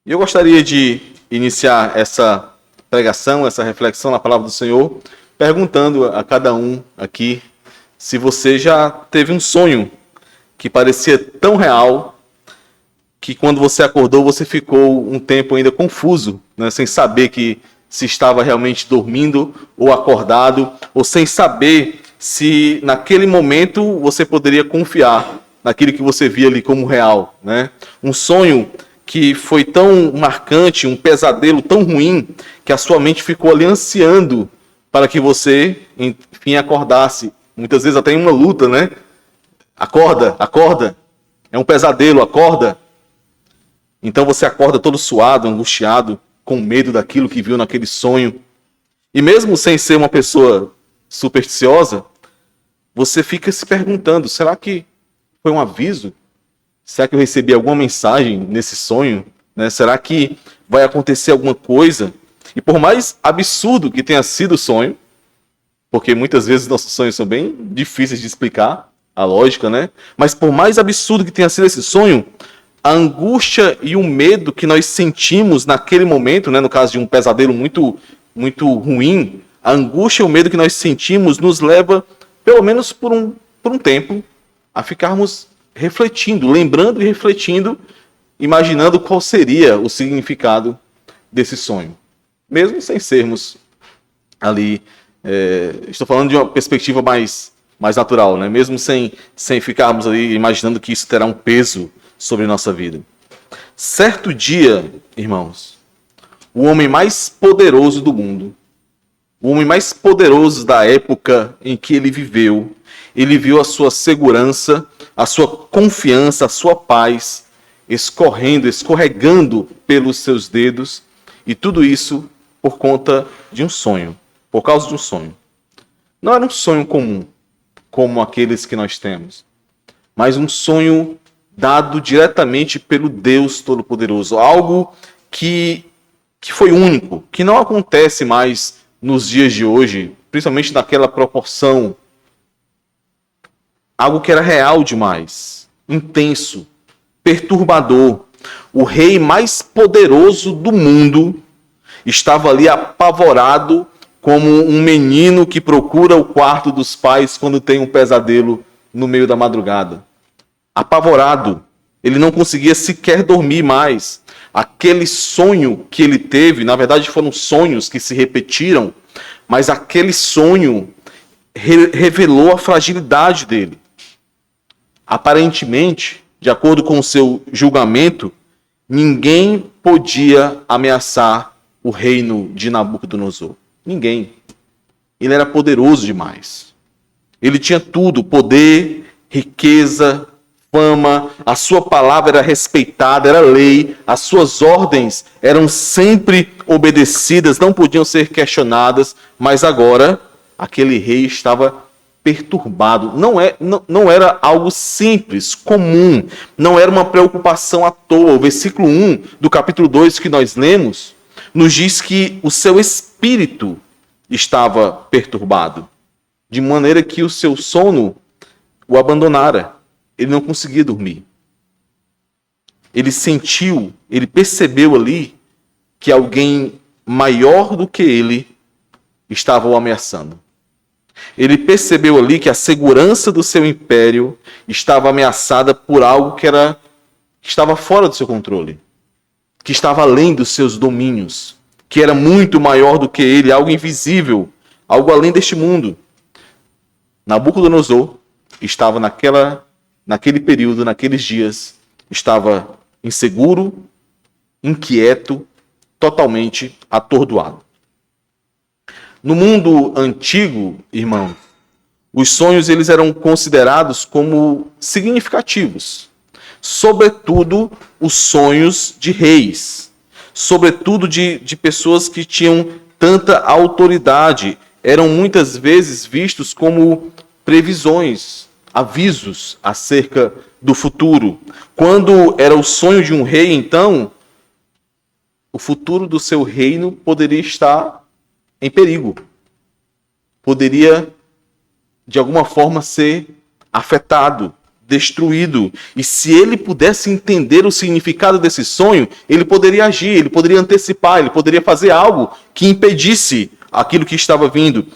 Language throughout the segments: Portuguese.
E eu gostaria de iniciar essa pregação, essa reflexão na palavra do Senhor, perguntando a cada um aqui se você já teve um sonho que parecia tão real que quando você acordou você ficou um tempo ainda confuso, né, sem saber que se estava realmente dormindo ou acordado, ou sem saber se naquele momento você poderia confiar naquilo que você via ali como real, né? Um sonho que foi tão marcante, um pesadelo tão ruim, que a sua mente ficou ali ansiando para que você, enfim, acordasse. Muitas vezes até em uma luta, né? Acorda, acorda. É um pesadelo, acorda. Então você acorda todo suado, angustiado, com medo daquilo que viu naquele sonho. E mesmo sem ser uma pessoa supersticiosa, você fica se perguntando, será que foi um aviso? Será que eu recebi alguma mensagem nesse sonho? Né? Será que vai acontecer alguma coisa? E por mais absurdo que tenha sido o sonho, porque muitas vezes nossos sonhos são bem difíceis de explicar, a lógica, né? Mas por mais absurdo que tenha sido esse sonho, a angústia e o medo que nós sentimos naquele momento, né, no caso de um pesadelo muito ruim, a angústia e o medo que nós sentimos nos leva, pelo menos por um tempo, a ficarmos refletindo, lembrando e refletindo, imaginando qual seria o significado desse sonho. Mesmo sem sermos ali, estou falando de uma perspectiva mais natural, né? Mesmo sem ficarmos ali imaginando que isso terá um peso sobre a nossa vida. Certo dia, irmãos, o homem mais poderoso do mundo, o homem mais poderoso da época em que ele viu a sua segurança, a sua confiança, a sua paz escorregando pelos seus dedos, e tudo isso por conta de um sonho, por causa de um sonho. Não era um sonho comum, como aqueles que nós temos, mas um sonho dado diretamente pelo Deus Todo-Poderoso, algo que foi único, que não acontece mais nos dias de hoje, principalmente naquela proporção, algo que era real demais, intenso, perturbador. O rei mais poderoso do mundo estava ali apavorado, como um menino que procura o quarto dos pais quando tem um pesadelo no meio da madrugada. Apavorado, ele não conseguia sequer dormir mais. Aquele sonho que ele teve, na verdade foram sonhos que se repetiram, mas aquele sonho revelou a fragilidade dele. Aparentemente, de acordo com o seu julgamento, ninguém podia ameaçar o reino de Nabucodonosor. Ninguém. Ele era poderoso demais. Ele tinha tudo, poder, riqueza, fama, a sua palavra era respeitada, era lei, as suas ordens eram sempre obedecidas, não podiam ser questionadas, mas agora aquele rei estava perturbado. Não era algo simples, comum, não era uma preocupação à toa. O versículo 1 do capítulo 2 que nós lemos nos diz que o seu espírito estava perturbado, de maneira que o seu sono o abandonara. Ele não conseguia dormir. Ele sentiu, ele percebeu ali que alguém maior do que ele estava o ameaçando. Ele percebeu ali que a segurança do seu império estava ameaçada por algo que estava fora do seu controle, que estava além dos seus domínios, que era muito maior do que ele, algo invisível, algo além deste mundo. Nabucodonosor estava naquele período, naqueles dias, estava inseguro, inquieto, totalmente atordoado. No mundo antigo, irmão, os sonhos eles eram considerados como significativos, sobretudo os sonhos de reis, sobretudo de pessoas que tinham tanta autoridade, eram muitas vezes vistos como previsões, avisos acerca do futuro. Quando era o sonho de um rei, então, o futuro do seu reino poderia estar em perigo. Poderia, de alguma forma, ser afetado, destruído. E se ele pudesse entender o significado desse sonho, ele poderia agir, ele poderia antecipar, ele poderia fazer algo que impedisse aquilo que estava vindo.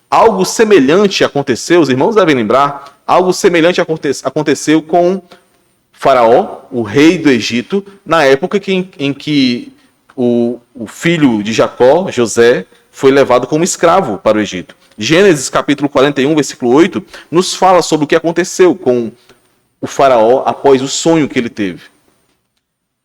Algo semelhante aconteceu, os irmãos devem lembrar, algo semelhante aconteceu com Faraó, o rei do Egito, na época em que o filho de Jacó, José, foi levado como escravo para o Egito. Gênesis capítulo 41, versículo 8, nos fala sobre o que aconteceu com o faraó após o sonho que ele teve.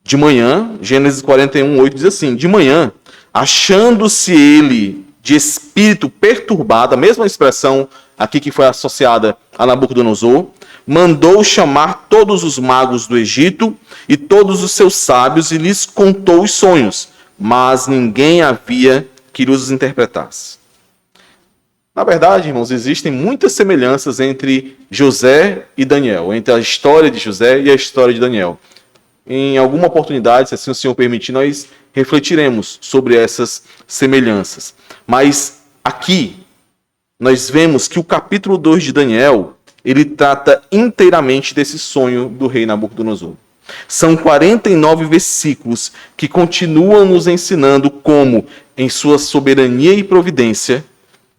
De manhã, Gênesis 41, 8 diz assim: de manhã, achando-se ele de espírito perturbado, a mesma expressão aqui que foi associada a Nabucodonosor, mandou chamar todos os magos do Egito e todos os seus sábios e lhes contou os sonhos, mas ninguém havia que os interpretasse. Na verdade, irmãos, existem muitas semelhanças entre José e Daniel, entre a história de José e a história de Daniel. Em alguma oportunidade, se assim o Senhor permitir, nós refletiremos sobre essas semelhanças. Mas aqui, nós vemos que o capítulo 2 de Daniel, ele trata inteiramente desse sonho do rei Nabucodonosor. São 49 versículos que continuam nos ensinando como, em sua soberania e providência,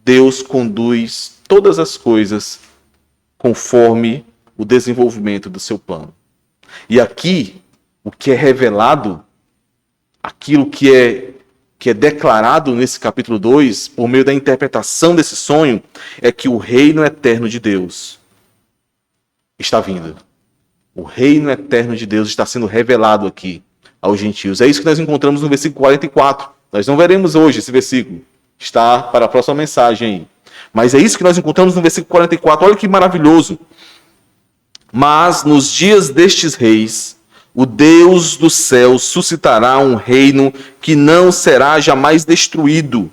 Deus conduz todas as coisas conforme o desenvolvimento do seu plano. E aqui, o que é revelado, aquilo que é declarado nesse capítulo 2, por meio da interpretação desse sonho, é que o reino eterno de Deus está vindo. O reino eterno de Deus está sendo revelado aqui aos gentios. É isso que nós encontramos no versículo 44. Nós não veremos hoje esse versículo. Está para a próxima mensagem aí. Mas é isso que nós encontramos no versículo 44. Olha que maravilhoso. Mas nos dias destes reis, o Deus do céu suscitará um reino que não será jamais destruído.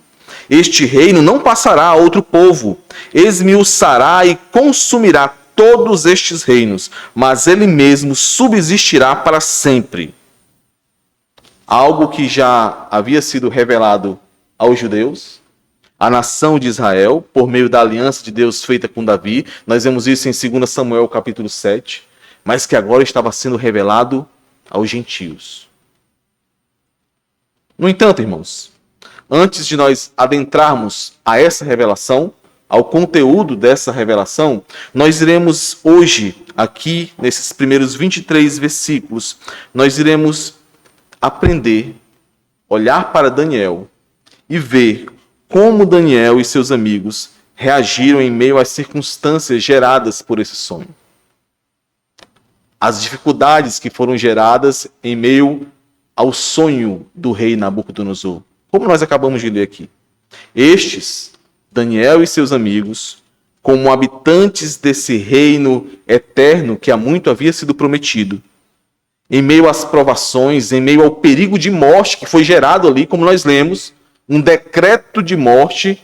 Este reino não passará a outro povo. Esmiuçará e consumirá todos estes reinos, mas ele mesmo subsistirá para sempre. Algo que já havia sido revelado aos judeus, a nação de Israel, por meio da aliança de Deus feita com Davi. Nós vemos isso em 2 Samuel capítulo 7, mas que agora estava sendo revelado aos gentios. No entanto, irmãos, antes de nós adentrarmos a essa revelação, ao conteúdo dessa revelação, nós iremos hoje, aqui, nesses primeiros 23 versículos, nós iremos aprender, olhar para Daniel e ver como Daniel e seus amigos reagiram em meio às circunstâncias geradas por esse sonho. As dificuldades que foram geradas em meio ao sonho do rei Nabucodonosor. Como nós acabamos de ler aqui. Estes, Daniel e seus amigos, como habitantes desse reino eterno que há muito havia sido prometido, em meio às provações, em meio ao perigo de morte que foi gerado ali, como nós lemos, um decreto de morte,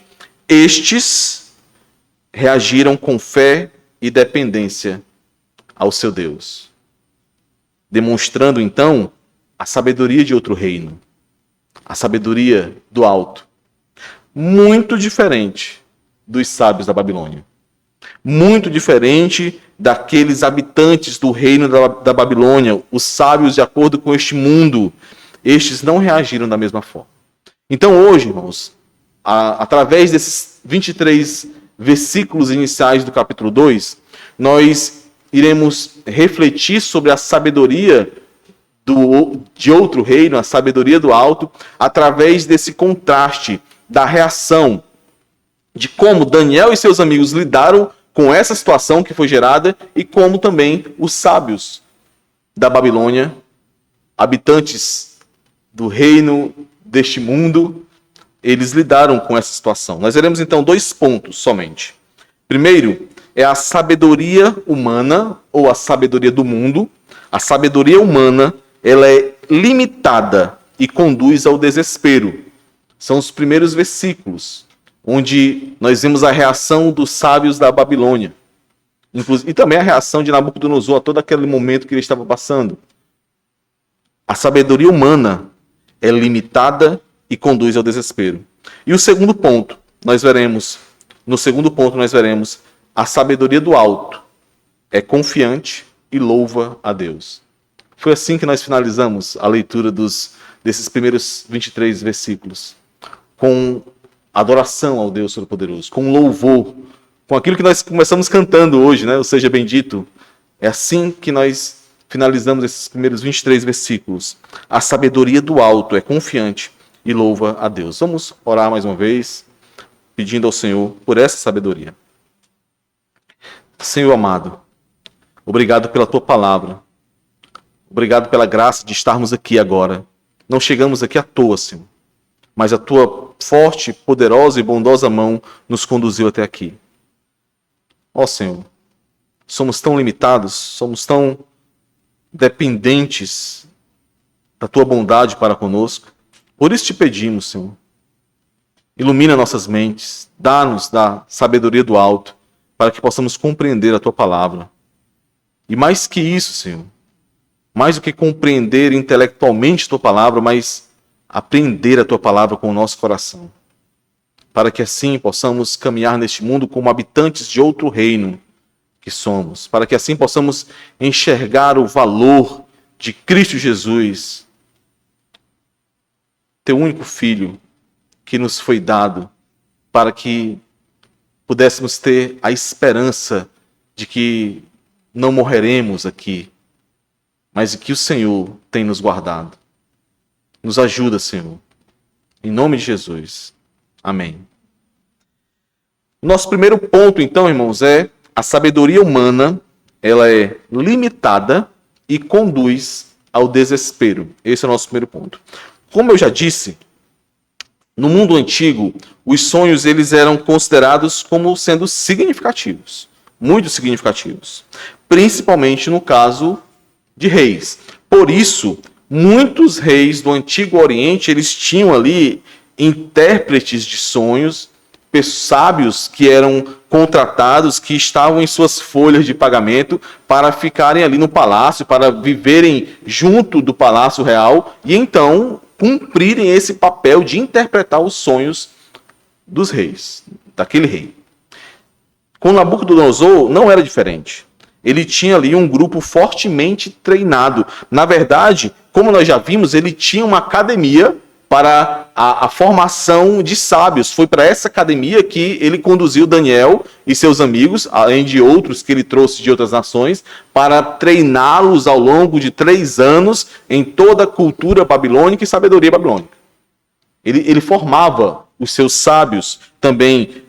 estes reagiram com fé e dependência ao seu Deus, demonstrando então a sabedoria de outro reino, a sabedoria do alto, muito diferente dos sábios da Babilônia, muito diferente daqueles habitantes do reino da Babilônia, os sábios de acordo com este mundo. Estes não reagiram da mesma forma. Então hoje, irmãos, através desses 23 versículos iniciais do capítulo 2, nós iremos refletir sobre a sabedoria de outro reino, a sabedoria do alto, através desse contraste da reação de como Daniel e seus amigos lidaram com essa situação que foi gerada e como também os sábios da Babilônia, habitantes do reino deste mundo, eles lidaram com essa situação. Nós veremos então 2 pontos somente. Primeiro, é a sabedoria humana ou a sabedoria do mundo. A sabedoria humana, ela é limitada e conduz ao desespero. São os primeiros versículos, onde nós vemos a reação dos sábios da Babilônia. E também a reação de Nabucodonosor a todo aquele momento que ele estava passando. A sabedoria humana é limitada e conduz ao desespero. E o segundo ponto, nós veremos, a sabedoria do alto é confiante e louva a Deus. Foi assim que nós finalizamos a leitura desses primeiros 23 versículos, com adoração ao Deus Todo-Poderoso, com louvor, com aquilo que nós começamos cantando hoje, né? O Seja Bendito. É assim que nós finalizamos esses primeiros 23 versículos. A sabedoria do alto é confiante e louva a Deus. Vamos orar mais uma vez, pedindo ao Senhor por essa sabedoria. Senhor amado, obrigado pela tua palavra. Obrigado pela graça de estarmos aqui agora. Não chegamos aqui à toa, Senhor, mas a tua forte, poderosa e bondosa mão nos conduziu até aqui. Ó Senhor, somos tão limitados, somos tão dependentes da tua bondade para conosco. Por isso te pedimos, Senhor, ilumina nossas mentes, dá-nos da sabedoria do alto, para que possamos compreender a tua palavra. E mais que isso, Senhor, mais do que compreender intelectualmente a tua palavra, mas aprender a tua palavra com o nosso coração, para que assim possamos caminhar neste mundo como habitantes de outro reino que somos, para que assim possamos enxergar o valor de Cristo Jesus, teu único Filho, que nos foi dado, para que pudéssemos ter a esperança de que não morreremos aqui, mas que o Senhor tem nos guardado. Nos ajuda, Senhor. Em nome de Jesus. Amém. Nosso primeiro ponto, então, irmãos, é a sabedoria humana, ela é limitada e conduz ao desespero. Esse é o nosso primeiro ponto. Como eu já disse, no mundo antigo, os sonhos eles eram considerados como sendo significativos, muito significativos, principalmente no caso de reis. Por isso, muitos reis do Antigo Oriente, eles tinham ali intérpretes de sonhos, sábios que eram contratados, que estavam em suas folhas de pagamento para ficarem ali no palácio, para viverem junto do palácio real e então cumprirem esse papel de interpretar os sonhos dos reis, daquele rei. Com Nabucodonosor não era diferente. Ele tinha ali um grupo fortemente treinado. Na verdade, como nós já vimos, ele tinha uma academia para a formação de sábios. Foi para essa academia que ele conduziu Daniel e seus amigos, além de outros que ele trouxe de outras nações, para treiná-los ao longo de 3 anos em toda a cultura babilônica e sabedoria babilônica. Ele formava os seus sábios também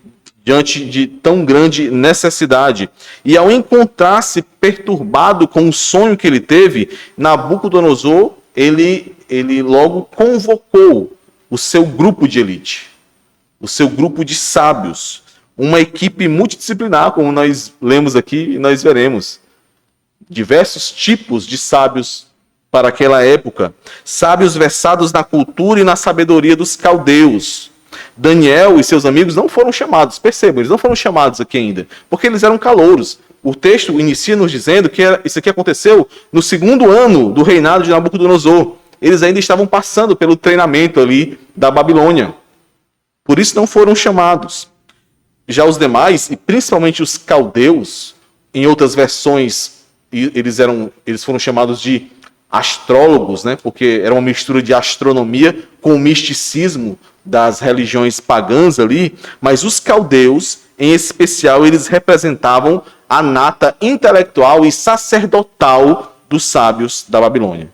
diante de tão grande necessidade. E ao encontrar-se perturbado com o sonho que ele teve, Nabucodonosor, ele logo convocou o seu grupo de elite, o seu grupo de sábios, uma equipe multidisciplinar, como nós lemos aqui e nós veremos. Diversos tipos de sábios para aquela época. Sábios versados na cultura e na sabedoria dos caldeus. Daniel e seus amigos não foram chamados, percebam, eles não foram chamados aqui ainda, porque eles eram calouros. O texto inicia nos dizendo que isso aqui aconteceu no 2º ano do reinado de Nabucodonosor. Eles ainda estavam passando pelo treinamento ali da Babilônia. Por isso não foram chamados. Já os demais, e principalmente os caldeus, em outras versões, eles foram chamados de astrólogos, né? Porque era uma mistura de astronomia com o misticismo das religiões pagãs ali, mas os caldeus, em especial, eles representavam a nata intelectual e sacerdotal dos sábios da Babilônia.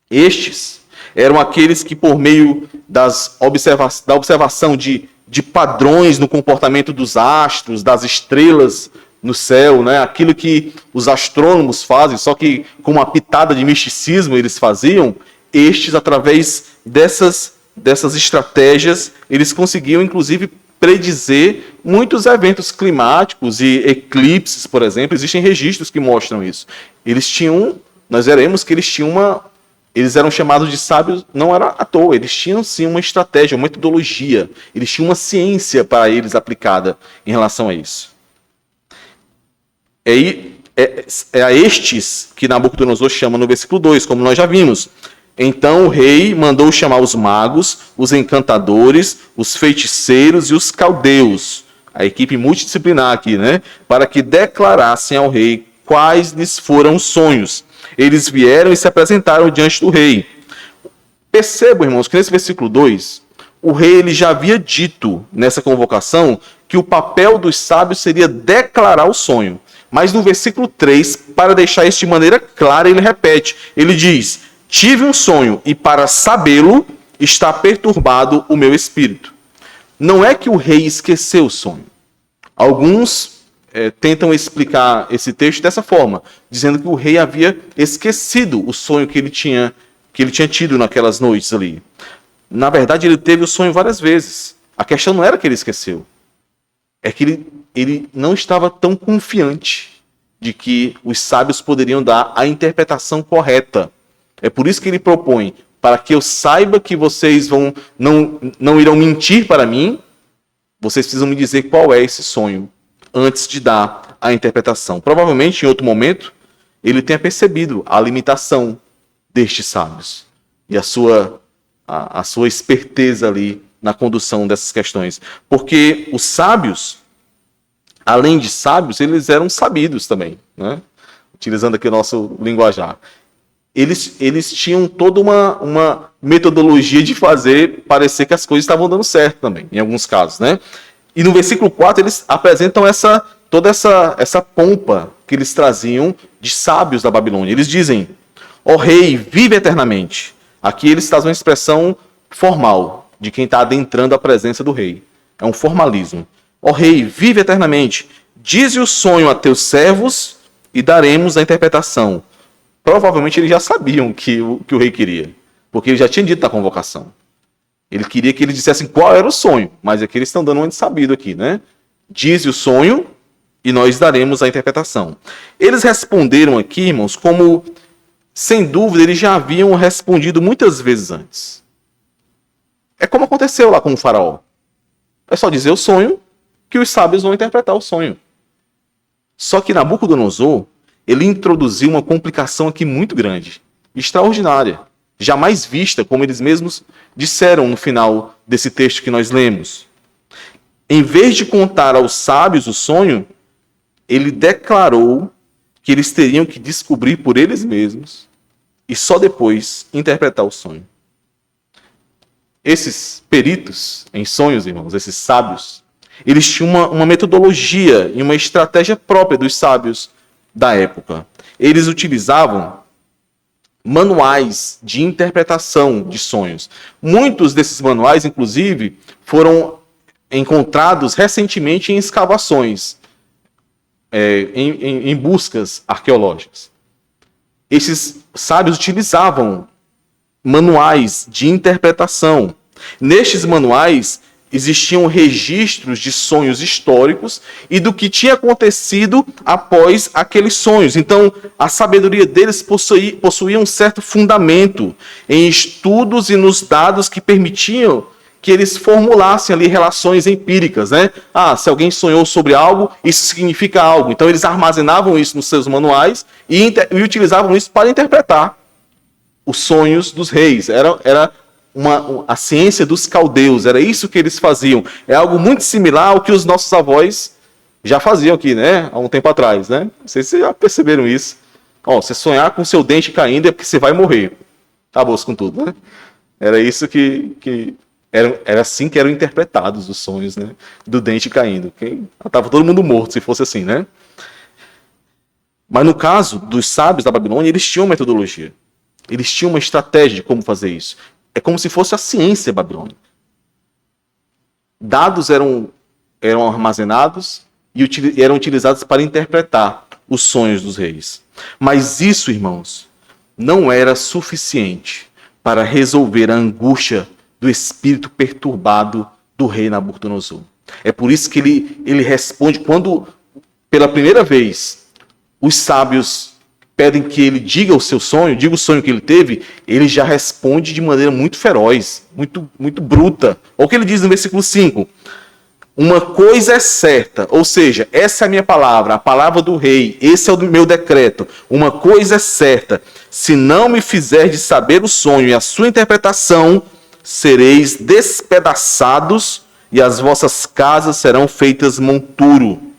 Estes eram aqueles que, por meio da observação de padrões no comportamento dos astros, das estrelas no céu, né? Aquilo que os astrônomos fazem, só que com uma pitada de misticismo eles faziam, estes, através dessas estratégias, eles conseguiam, inclusive, predizer muitos eventos climáticos e eclipses, por exemplo. Existem registros que mostram isso. Nós veremos que eles eram chamados de sábios, não era à toa, eles tinham sim uma estratégia, uma metodologia, eles tinham uma ciência para eles aplicada em relação a isso. É a estes que Nabucodonosor chama no versículo 2, como nós já vimos. Então o rei mandou chamar os magos, os encantadores, os feiticeiros e os caldeus, a equipe multidisciplinar aqui, né? Para que declarassem ao rei quais lhes foram os sonhos. Eles vieram e se apresentaram diante do rei. Percebam, irmãos, que nesse versículo 2, o rei ele já havia dito nessa convocação que o papel dos sábios seria declarar o sonho. Mas no versículo 3, para deixar isso de maneira clara, ele repete. Ele diz, tive um sonho e para sabê-lo está perturbado o meu espírito. Não é que o rei esqueceu o sonho. Alguns tentam explicar esse texto dessa forma, dizendo que o rei havia esquecido o sonho que ele tinha tido naquelas noites ali. Na verdade, ele teve o sonho várias vezes. A questão não era que ele esqueceu. É que ele não estava tão confiante de que os sábios poderiam dar a interpretação correta. É por isso que ele propõe, para que eu saiba que vocês não irão mentir para mim, vocês precisam me dizer qual é esse sonho, antes de dar a interpretação. Provavelmente, em outro momento, ele tenha percebido a limitação destes sábios e a sua esperteza ali na condução dessas questões. Porque os sábios, além de sábios, eles eram sabidos também, né? Utilizando aqui o nosso linguajar. Eles tinham toda uma metodologia de fazer parecer que as coisas estavam dando certo também, em alguns casos, né? E no versículo 4 eles apresentam toda essa pompa que eles traziam de sábios da Babilônia. Eles dizem, ó rei, vive eternamente. Aqui eles trazem uma expressão formal de quem está adentrando a presença do rei. É um formalismo. Ó rei, vive eternamente. Dize o sonho a teus servos e daremos a interpretação. Provavelmente eles já sabiam que o rei queria, porque ele já tinha dito na convocação. Ele queria que eles dissessem qual era o sonho, mas aqui eles estão dando um antissabido aqui, né? Dize o sonho e nós daremos a interpretação. Eles responderam aqui, irmãos, como, sem dúvida, eles já haviam respondido muitas vezes antes. É como aconteceu lá com o faraó. É só dizer o sonho que os sábios vão interpretar o sonho. Só que Nabucodonosor, ele introduziu uma complicação aqui muito grande, extraordinária, jamais vista, como eles mesmos disseram no final desse texto que nós lemos. Em vez de contar aos sábios o sonho, ele declarou que eles teriam que descobrir por eles mesmos e só depois interpretar o sonho. Esses peritos em sonhos, irmãos, esses sábios, eles tinham uma metodologia e uma estratégia própria dos sábios da época. Eles utilizavam manuais de interpretação de sonhos. Muitos desses manuais, inclusive, foram encontrados recentemente em escavações, em buscas arqueológicas. Esses sábios utilizavam manuais de interpretação. Nestes manuais existiam registros de sonhos históricos e do que tinha acontecido após aqueles sonhos. Então, a sabedoria deles possuía um certo fundamento em estudos e nos dados que permitiam que eles formulassem ali relações empíricas, né? Se alguém sonhou sobre algo, isso significa algo. Então, eles armazenavam isso nos seus manuais e utilizavam isso para interpretar os sonhos dos reis. Era a ciência dos caldeus, era isso que eles faziam. É algo muito similar ao que os nossos avós já faziam aqui, né? Há um tempo atrás, né? Não sei se vocês já perceberam isso. Você sonhar com o seu dente caindo é porque você vai morrer. Acabou com tudo, né? Era isso que era assim que eram interpretados os sonhos, né? Do dente caindo. Estava todo mundo morto se fosse assim, né? Mas no caso dos sábios da Babilônia, eles tinham metodologia. Eles tinham uma estratégia de como fazer isso. É como se fosse a ciência babilônica. Dados eram armazenados e eram utilizados para interpretar os sonhos dos reis. Mas isso, irmãos, não era suficiente para resolver a angústia do espírito perturbado do rei Nabucodonosor. É por isso que ele responde, quando, pela primeira vez, os sábios pedem que ele diga o seu sonho, diga o sonho que ele teve, ele já responde de maneira muito feroz, muito bruta. Olha o que ele diz no versículo 5. Uma coisa é certa, ou seja, essa é a minha palavra, a palavra do rei, esse é o meu decreto. Uma coisa é certa, se não me fizerdes saber o sonho e a sua interpretação, sereis despedaçados e as vossas casas serão feitas monturo.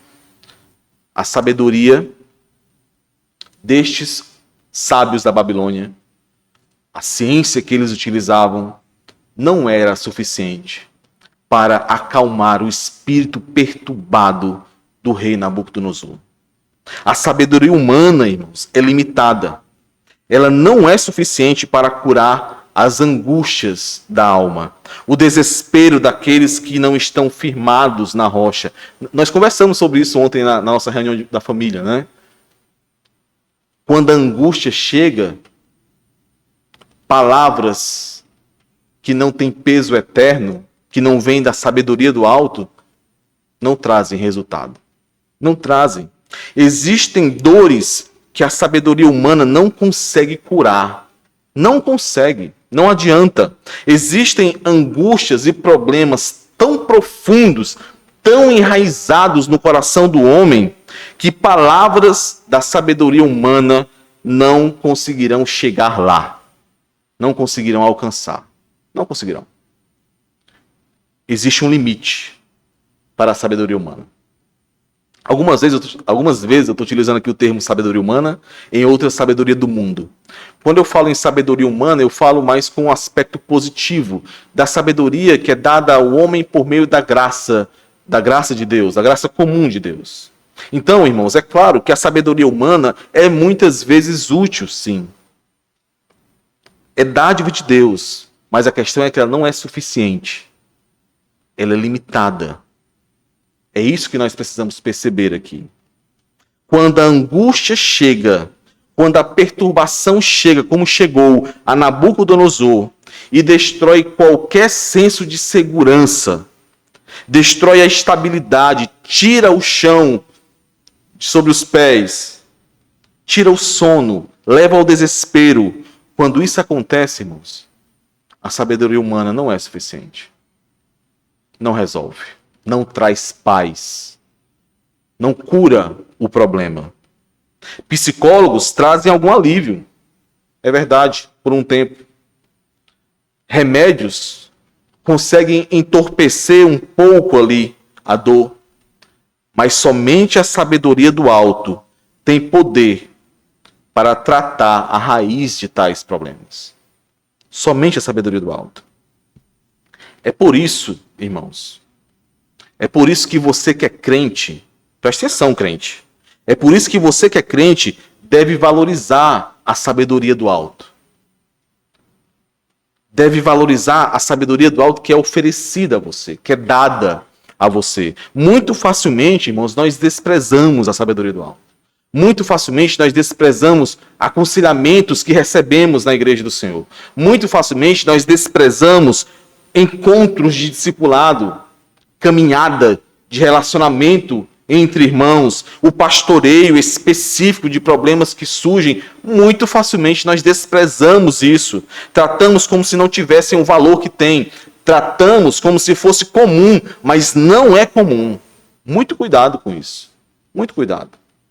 A sabedoria destes sábios da Babilônia, a ciência que eles utilizavam não era suficiente para acalmar o espírito perturbado do rei Nabucodonosor. A sabedoria humana, irmãos, é limitada. Ela não é suficiente para curar as angústias da alma, o desespero daqueles que não estão firmados na rocha. Nós conversamos sobre isso ontem na nossa reunião da família, né? Quando a angústia chega, palavras que não têm peso eterno, que não vêm da sabedoria do alto, não trazem resultado. Não trazem. Existem dores que a sabedoria humana não consegue curar. Não consegue. Não adianta. Existem angústias e problemas tão profundos, tão enraizados no coração do homem, que palavras da sabedoria humana não conseguirão chegar lá. Não conseguirão alcançar. Não conseguirão. Existe um limite para a sabedoria humana. Algumas vezes eu estou utilizando aqui o termo sabedoria humana, em outras sabedoria do mundo. Quando eu falo em sabedoria humana, eu falo mais com um aspecto positivo, da sabedoria que é dada ao homem por meio da graça de Deus, da graça comum de Deus. Então, irmãos, é claro que a sabedoria humana é muitas vezes útil, sim. É dádiva de Deus, mas a questão é que ela não é suficiente. Ela é limitada. É isso que nós precisamos perceber aqui. Quando a angústia chega, quando a perturbação chega, como chegou a Nabucodonosor, e destrói qualquer senso de segurança, destrói a estabilidade, tira o chão sobre os pés, tira o sono, leva ao desespero. Quando isso acontece, irmãos, a sabedoria humana não é suficiente. Não resolve. Não traz paz, não cura o problema. Psicólogos trazem algum alívio, é verdade, por um tempo. Remédios conseguem entorpecer um pouco ali a dor, mas somente a sabedoria do alto tem poder para tratar a raiz de tais problemas. Somente a sabedoria do alto. É por isso, irmãos, é por isso que você que é crente, preste atenção, crente, é por isso que você que é crente deve valorizar a sabedoria do alto. Deve valorizar a sabedoria do alto que é oferecida a você, que é dada a você. Muito facilmente, irmãos, nós desprezamos a sabedoria do alto. Muito facilmente nós desprezamos aconselhamentos que recebemos na igreja do Senhor. Muito facilmente nós desprezamos encontros de discipulado, caminhada de relacionamento entre irmãos, o pastoreio específico de problemas que surgem. Muito facilmente nós desprezamos isso. Tratamos como se não tivessem o valor que tem. Tratamos como se fosse comum, mas não é comum. Muito cuidado com isso. Muito cuidado.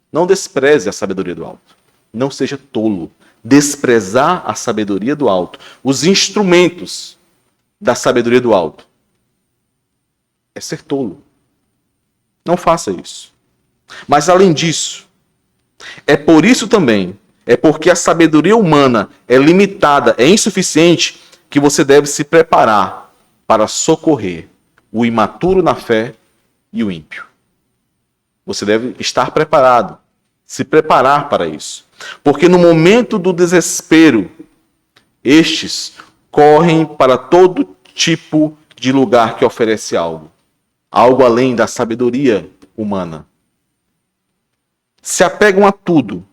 Não despreze a sabedoria do alto. Não seja tolo. Desprezar a sabedoria do alto. Os instrumentos da sabedoria do alto é ser tolo. Não faça isso. Mas além disso, é por isso também, é porque a sabedoria humana é limitada, é insuficiente, que você deve se preparar para socorrer o imaturo na fé e o ímpio. Você deve estar preparado, se preparar para isso. Porque no momento do desespero, estes correm para todo tipo de lugar que oferece algo. Algo além da sabedoria humana. Se apegam a tudo.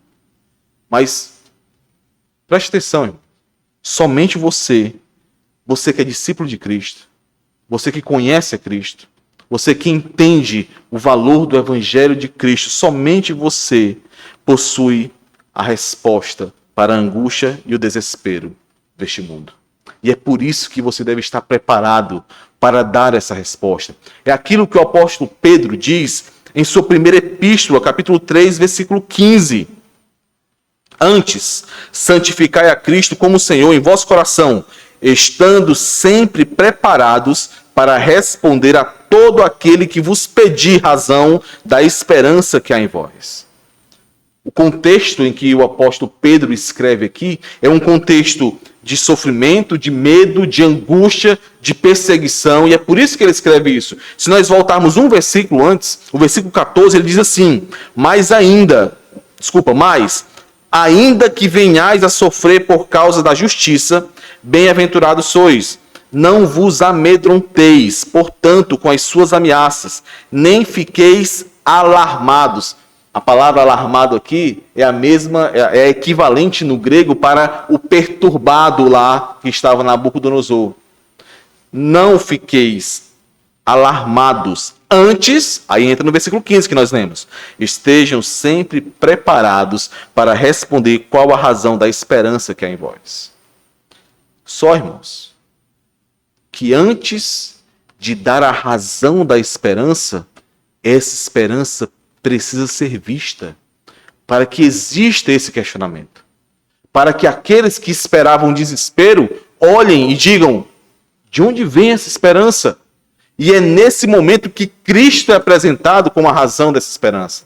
Mas, preste atenção, irmão. Somente você que é discípulo de Cristo, você que conhece a Cristo, você que entende o valor do Evangelho de Cristo, somente você possui a resposta para a angústia e o desespero deste mundo. E é por isso que você deve estar preparado para dar essa resposta. É aquilo que o apóstolo Pedro diz em sua primeira epístola, capítulo 3, versículo 15. Antes, santificai a Cristo como Senhor em vosso coração, estando sempre preparados para responder a todo aquele que vos pedir razão da esperança que há em vós. O contexto em que o apóstolo Pedro escreve aqui é um contexto de sofrimento, de medo, de angústia, de perseguição, e é por isso que ele escreve isso. Se nós voltarmos um versículo antes, o versículo 14, ele diz assim: mas ainda que venhais a sofrer por causa da justiça, bem-aventurados sois. Não vos amedronteis, portanto, com as suas ameaças, nem fiqueis alarmados. A palavra alarmado aqui é a mesma, é equivalente no grego para o perturbado lá que estava na Nabucodonosor. Não fiqueis alarmados. Antes, aí entra no versículo 15 que nós lemos, estejam sempre preparados para responder qual a razão da esperança que há em vós. Só, irmãos, que antes de dar a razão da esperança, essa esperança precisa ser vista, para que exista esse questionamento. Para que aqueles que esperavam desespero olhem e digam: de onde vem essa esperança? E é nesse momento que Cristo é apresentado como a razão dessa esperança.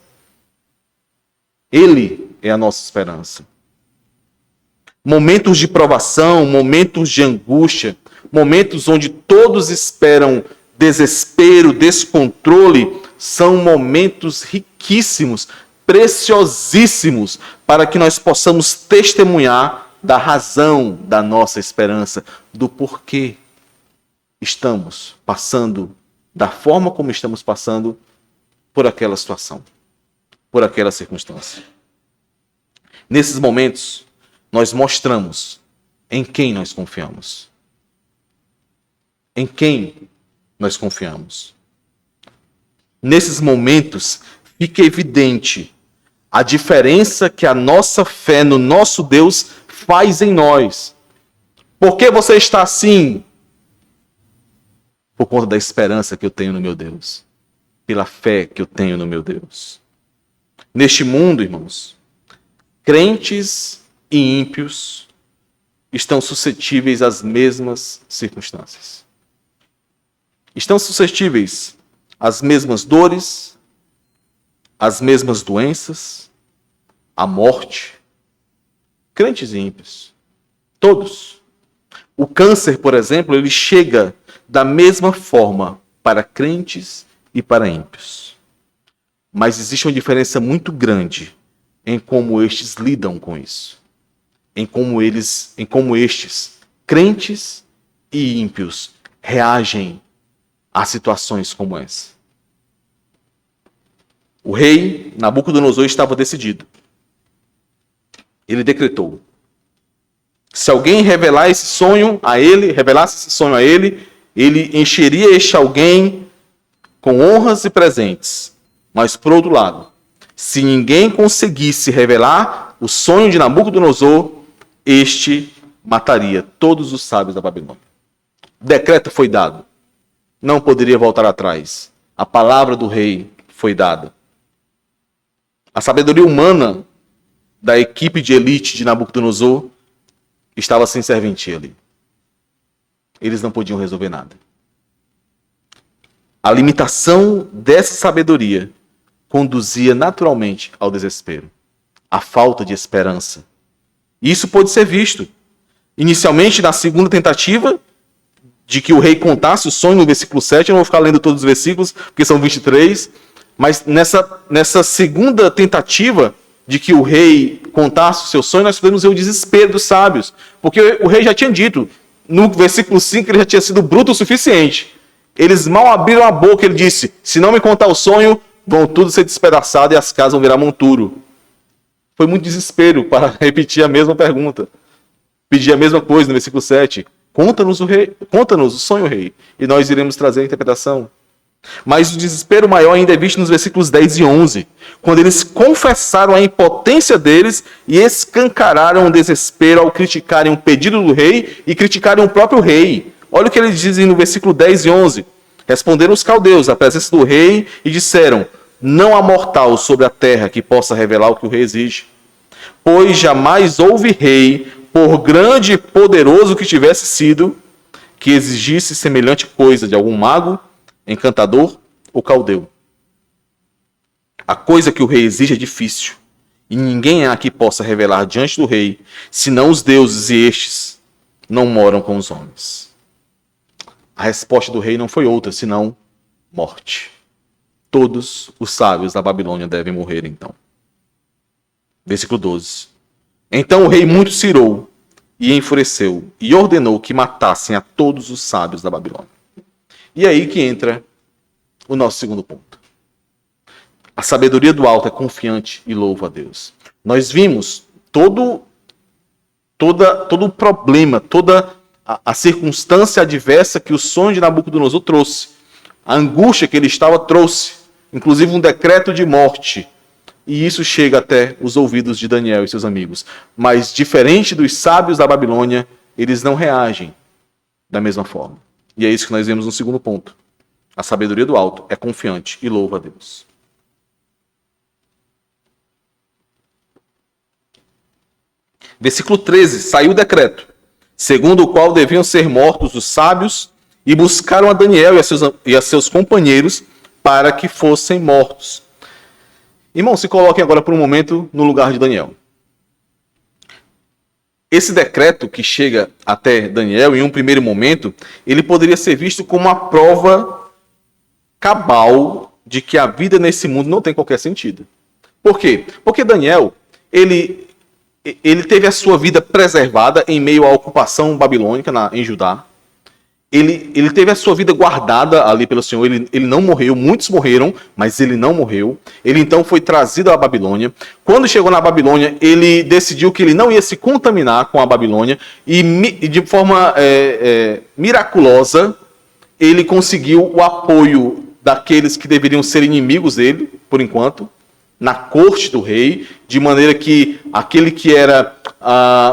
Ele é a nossa esperança. Momentos de provação, momentos de angústia, momentos onde todos esperam desespero, descontrole, são momentos riquíssimos, preciosíssimos, para que nós possamos testemunhar da razão da nossa esperança, do porquê estamos passando, da forma como estamos passando por aquela situação, por aquela circunstância. Nesses momentos, nós mostramos em quem nós confiamos. Em quem nós confiamos. Nesses momentos, fica evidente a diferença que a nossa fé no nosso Deus faz em nós. Por que você está assim? Por conta da esperança que eu tenho no meu Deus. Pela fé que eu tenho no meu Deus. Neste mundo, irmãos, crentes e ímpios estão suscetíveis às mesmas circunstâncias. Estão suscetíveis às mesmas dores, às mesmas doenças, à morte. Crentes e ímpios. Todos. O câncer, por exemplo, ele chega da mesma forma para crentes e para ímpios. Mas existe uma diferença muito grande em como estes lidam com isso. Em como estes, crentes e ímpios, reagem a situações como essa. O rei Nabucodonosor estava decidido. Ele decretou: se alguém revelasse esse sonho a ele, ele encheria este alguém com honras e presentes. Mas, por outro lado, se ninguém conseguisse revelar o sonho de Nabucodonosor, este mataria todos os sábios da Babilônia. O decreto foi dado. Não poderia voltar atrás. A palavra do rei foi dada. A sabedoria humana da equipe de elite de Nabucodonosor estava sem serventia ali. Eles não podiam resolver nada. A limitação dessa sabedoria conduzia naturalmente ao desespero, à falta de esperança. E isso pode ser visto. Inicialmente, na segunda tentativa, de que o rei contasse o sonho no versículo 7, eu não vou ficar lendo todos os versículos, porque são 23, mas nessa segunda tentativa de que o rei contasse o seu sonho, nós podemos ver o desespero dos sábios, porque o rei já tinha dito, no versículo 5, ele já tinha sido bruto o suficiente. Eles mal abriram a boca, ele disse: se não me contar o sonho, vão tudo ser despedaçado e as casas vão virar monturo. Foi muito desespero para repetir a mesma pergunta. Pedir a mesma coisa no versículo 7. Conta-nos o sonho, rei, e nós iremos trazer a interpretação. Mas o desespero maior ainda é visto nos versículos 10 e 11, quando eles confessaram a impotência deles e escancararam o desespero ao criticarem o pedido do rei e criticarem o próprio rei. Olha o que eles dizem no versículo 10 e 11. Responderam os caldeus à presença do rei e disseram: não há mortal sobre a terra que possa revelar o que o rei exige. Pois jamais houve rei, por grande e poderoso que tivesse sido, que exigisse semelhante coisa de algum mago, encantador ou caldeu. A coisa que o rei exige é difícil, e ninguém há que possa revelar diante do rei, senão os deuses, e estes não moram com os homens. A resposta do rei não foi outra, senão morte. Todos os sábios da Babilônia devem morrer, então. Versículo 12. Então o rei muito se irou e enfureceu, e ordenou que matassem a todos os sábios da Babilônia. E é aí que entra o nosso segundo ponto. A sabedoria do alto é confiante e louva a Deus. Nós vimos todo o problema, toda a circunstância adversa que o sonho de Nabucodonosor trouxe. A angústia que ele estava trouxe. Inclusive um decreto de morte. E isso chega até os ouvidos de Daniel e seus amigos. Mas, diferente dos sábios da Babilônia, eles não reagem da mesma forma. E é isso que nós vemos no segundo ponto. A sabedoria do alto é confiante e louva a Deus. Versículo 13. Saiu o decreto, segundo o qual deviam ser mortos os sábios, e buscaram a Daniel e a seus companheiros para que fossem mortos. Irmão, se coloquem agora por um momento no lugar de Daniel. Esse decreto que chega até Daniel, em um primeiro momento, ele poderia ser visto como uma prova cabal de que a vida nesse mundo não tem qualquer sentido. Por quê? Porque Daniel, ele teve a sua vida preservada em meio à ocupação babilônica em Judá. Ele teve a sua vida guardada ali pelo Senhor, ele não morreu, muitos morreram, mas ele não morreu. Ele então foi trazido à Babilônia. Quando chegou na Babilônia, ele decidiu que ele não ia se contaminar com a Babilônia e de forma miraculosa, ele conseguiu o apoio daqueles que deveriam ser inimigos dele, por enquanto, na corte do rei, de maneira que aquele que era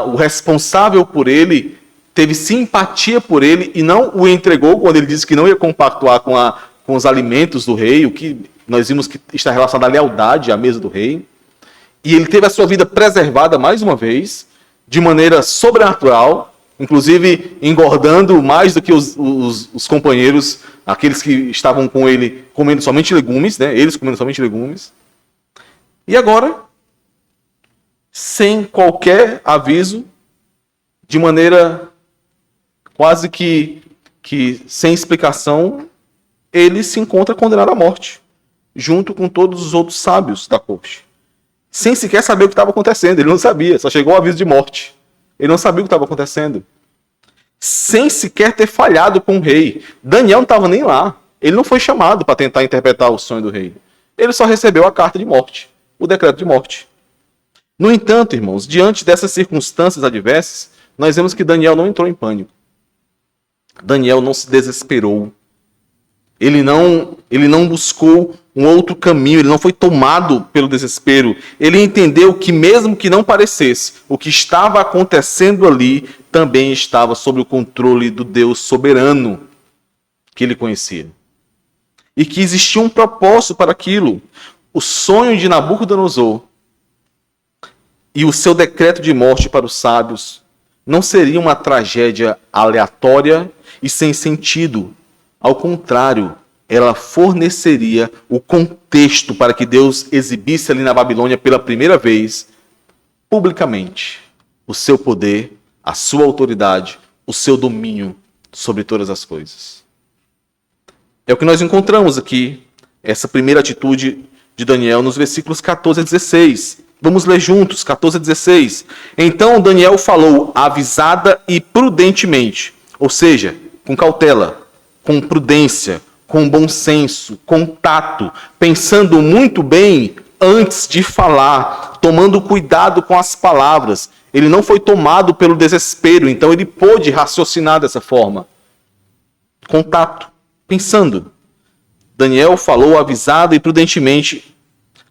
o responsável por ele teve simpatia por ele e não o entregou quando ele disse que não ia compactuar com os alimentos do rei, o que nós vimos que está relacionado à lealdade à mesa do rei. E ele teve a sua vida preservada mais uma vez, de maneira sobrenatural, inclusive engordando mais do que os companheiros, aqueles que estavam com ele comendo somente legumes, né? Eles comendo somente legumes. E agora, sem qualquer aviso, de maneira quase que sem explicação, ele se encontra condenado à morte, junto com todos os outros sábios da corte. Sem sequer saber o que estava acontecendo, ele não sabia, só chegou o aviso de morte. Ele não sabia o que estava acontecendo. Sem sequer ter falhado com o rei. Daniel não estava nem lá. Ele não foi chamado para tentar interpretar o sonho do rei. Ele só recebeu a carta de morte, o decreto de morte. No entanto, irmãos, diante dessas circunstâncias adversas, nós vemos que Daniel não entrou em pânico. Daniel não se desesperou. Ele não buscou um outro caminho, ele não foi tomado pelo desespero. Ele entendeu que mesmo que não parecesse, o que estava acontecendo ali também estava sob o controle do Deus soberano que ele conhecia. E que existia um propósito para aquilo. O sonho de Nabucodonosor e o seu decreto de morte para os sábios não seria uma tragédia aleatória e sem sentido. Ao contrário, ela forneceria o contexto para que Deus exibisse ali na Babilônia pela primeira vez, publicamente, o seu poder, a sua autoridade, o seu domínio sobre todas as coisas. É o que nós encontramos aqui, essa primeira atitude de Daniel nos versículos 14 a 16. Vamos ler juntos, 14 a 16. Então Daniel falou avisada e prudentemente, ou seja, com cautela, com prudência, com bom senso, com tato, pensando muito bem antes de falar, tomando cuidado com as palavras. Ele não foi tomado pelo desespero, então ele pôde raciocinar dessa forma. Com tato, pensando. Daniel falou avisado e prudentemente